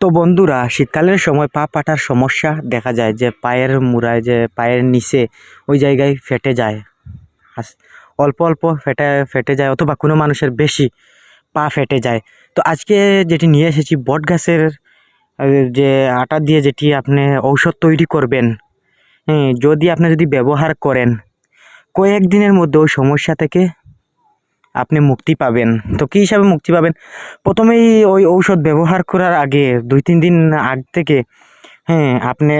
তো বন্ধুরা, শীতকালের সময় পা পাটার সমস্যা দেখা যায়, যে পায়ের মুড়ায়, যে পায়ের নিচে ওই জায়গায় ফেটে যায়। অল্প অল্প ফেটে ফেটে যায়, অথবা কোনো মানুষের বেশি পা ফেটে যায়। তো আজকে যেটি নিয়ে এসেছি, বট গাছের যে আটা দিয়ে যেটি আপনি ঔষধ তৈরি করবেন, যদি ব্যবহার করেন, কয়েকদিনের মধ্যে ওই সমস্যা থেকে আপনি মুক্তি পাবেন। তো কী হিসাবে মুক্তি পাবেন? প্রথমেই ওই ঔষধ ব্যবহার করার আগে 2-3 দিন আগ থেকে আপনি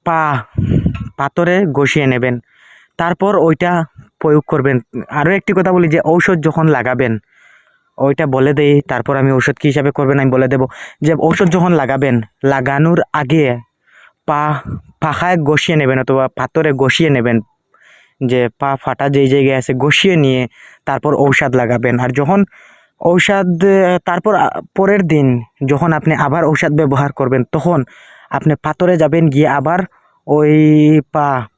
পা পাথরে ঘষিয়ে নেবেন, তারপর ওইটা প্রয়োগ করবেন। আরও একটি কথা বলি, যে ঔষধ যখন লাগাবেন, ওইটা বলে দেই, তারপর আমি ঔষধ কী হিসাবে করবেন আমি বলে দেব। যে ঔষধ যখন লাগাবেন, লাগানোর আগে পা পাখায় ঘষিয়ে নেবেন, অথবা পাথরে ঘষিয়ে নেবেন, যে পা ফাটা যেই জায়গায় আছে ঘষিয়ে নিয়ে তারপর ঔষধ লাগাবেন। আর যখন ঔষধ তারপর পরের দিন যখন আপনি আবার ঔষধ ব্যবহার করবেন, তখন আপনি পাথরে যাবেন, গিয়ে আবার ওই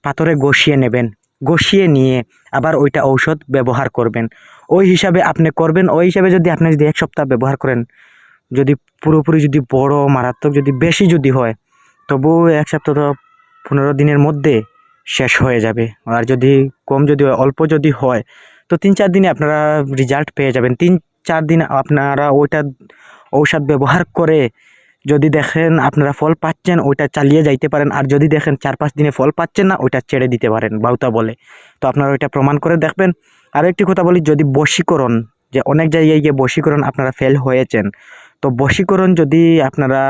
পাথরে ঘষিয়ে নেবেন, ঘষিয়ে নিয়ে আবার ওইটা ঔষধ ব্যবহার করবেন। ওই হিসাবে আপনি করবেন। ওই হিসাবে আপনি যদি 1 সপ্তাহ ব্যবহার করেন, যদি পুরোপুরি যদি বড় মারাত্মক যদি বেশি যদি হয়, তবু 1 সপ্তাহ তো 15 দিনের মধ্যে শেষ হয়ে যাবে। আর যদি কম যদি অল্প যদি হয়, তো 3-4 দিনে আপনারা রেজাল্ট পেয়ে যাবেন। 3-4 দিন আপনারা ওইটা ঔষধ ব্যবহার করে যদি দেখেন আপনারা ফল পাচ্ছেন, ওইটা চালিয়ে যাইতে পারেন। আর যদি দেখেন 4-5 দিনে ফল পাচ্ছেন না, ওইটা ছেড়ে দিতে পারেন বাউতা বলে। তো আপনারা ওইটা প্রমাণ করে দেখবেন। আরও একটি কথা বলি, যদি বশীকরণ, যে অনেক জায়গায় গিয়ে বশীকরণ আপনারা ফেল হয়েছেন, তো বশীকরণ যদি আপনারা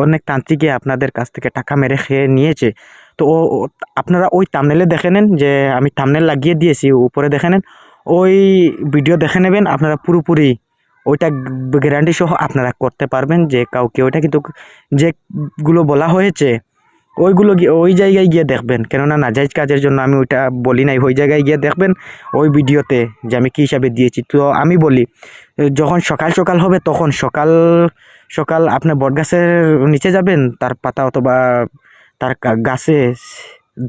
অনেক তান্ত্রিকে আপনাদের কাছ থেকে টাকা মেরে খেয়ে নিয়েছে, তো আপনারা ওই থাম্বনেলে দেখে নেন, যে আমি থাম্বনেল লাগিয়ে দিয়েছি, উপরে দেখে নেন, ওই ভিডিও দেখে নেবেন। আপনারা পুরোপুরি ওইটা গ্যারান্টি সহ আপনারা করতে পারবেন, যে কাউকে ওইটা কিন্তু যেগুলো বলা হয়েছে ওইগুলো ওই জায়গায় গিয়ে দেখবেন। কেননা নাজাইজ কাজের জন্য আমি ওইটা বলি নাই, ওই জায়গায় গিয়ে দেখবেন ওই ভিডিওতে যে আমি কী হিসাবে দিয়েছি। তো আমি বলি, যখন সকাল সকাল হবে, তখন সকাল সকাল আপনি বটগাছের নিচে যাবেন, তার পাতা অথবা তার গাছে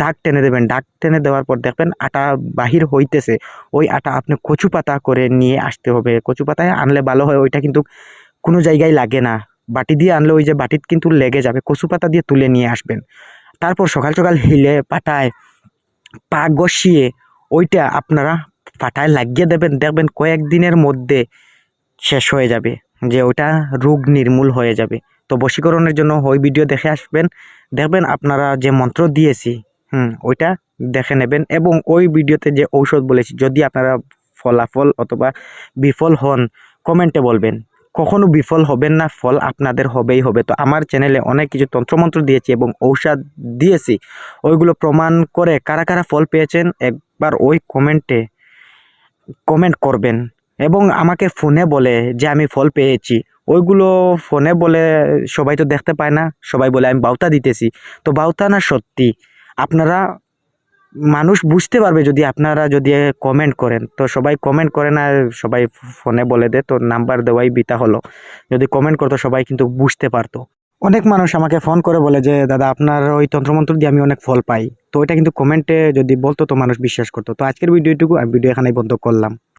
দাগ টেনে দেবেন। দাগ টেনে দেওয়ার পর দেখবেন আটা বাহির হইতেছে। ওই আটা আপনি কচু পাতা করে নিয়ে আসতে হবে। কচু পাতায় আনলে ভালো হয়, ওইটা কিন্তু কোনো জায়গায় লাগে না। বাটি দিয়ে আনলে ওই যে বাটিত কিন্তু লেগে যাবে। কচু পাতা দিয়ে তুলে নিয়ে আসবেন। তারপর সকাল সকাল হিলে পাটায় পা ঘষিয়ে ওইটা আপনারা পাটায় লাগিয়ে দেবেন। দেখবেন কয়েকদিনের মধ্যে শেষ হয়ে যাবে, যে ওইটা রোগ নির্মূল হয়ে যাবে। তো বশীকরণের জন্য ওই ভিডিও দেখে আসবেন, দেখবেন আপনারা যে মন্ত্র দিয়েছি ওইটা দেখে নেবেন। এবং ওই ভিডিওতে যে ঔষধ বলেছি, যদি আপনারা ফলাফল অথবা বিফল হন, কমেন্টে বলবেন। কখনো বিফল হবেন না, ফল আপনাদের হবেই হবে। তো আমার চ্যানেলে অনেক কিছু তন্ত্রমন্ত্র দিয়েছি এবং ঔষধ দিয়েছি, ওইগুলো প্রমাণ করে কারা কারা ফল পেয়েছেন একবার ওই কমেন্ট করবেন। এবং আমাকে ফোনে বলে যে আমি ফল পেয়েছি, ওইগুলো ফোনে বলে সবাই তো দেখতে পায় না, সবাই বলে আমি বাউতা দিতেছি। তো বাউতা না সত্যি, আপনারা মানুষ বুঝতে পারবে যদি আপনারা যদি কমেন্ট করেন। তো সবাই কমেন্ট করে না, সবাই ফোনে বলে দেয়। তো নাম্বার দেওয়াই বিতা হলো, যদি কমেন্ট করতো সবাই কিন্তু বুঝতে পারতো। অনেক মানুষ আমাকে ফোন করে বলে যে দাদা, আপনার ওই তন্ত্রমন্ত্র দিয়ে আমি অনেক ফল পাই। তো এটা কিন্তু কমেন্টে যদি বলতো, তো মানুষ বিশ্বাস করতো। তো আজকের ভিডিওটুকু আমি এখানেই বন্ধ করলাম।